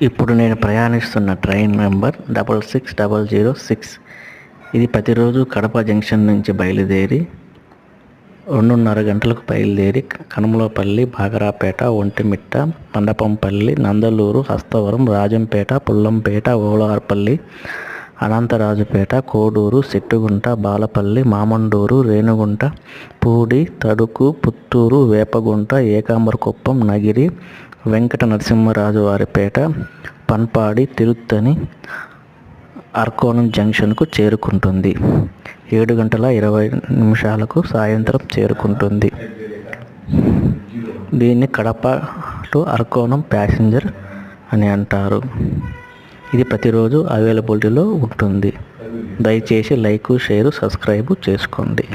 ఇప్పుడు నేను ప్రయాణిస్తున్న ట్రైన్ నెంబర్ 66006. ఇది ప్రతిరోజు కడప జంక్షన్ నుంచి బయలుదేరి 2:30 గంటలకు బయలుదేరి కనుమలపల్లి, బాగరాపేట, ఒంటిమిట్ట, మండపంపల్లి, నందలూరు, హస్తవరం, రాజంపేట, పుల్లంపేట, ఓలార్పల్లి, అనంతరాజుపేట, కోడూరు, సెట్టుగుంట, బాలపల్లి, మామండూరు, రేణిగుంట, పూడి, తడుకు, పుత్తూరు, వేపగుంట, ఏకాంబరకుప్పం, నగిరి, వెంకట నరసింహరాజువారిపేట, పన్పాడి, తిరుత్తని, అర్కోణం జంక్షన్కు చేరుకుంటుంది. 7:20 సాయంత్రం చేరుకుంటుంది. దీన్ని కడప టు అర్కోణం ప్యాసింజర్ అని అంటారు. ఇది ప్రతిరోజు అవైలబిలిటీలో ఉంటుంది. దయచేసి లైక్, షేర్, సబ్స్క్రైబ్ చేసుకోండి.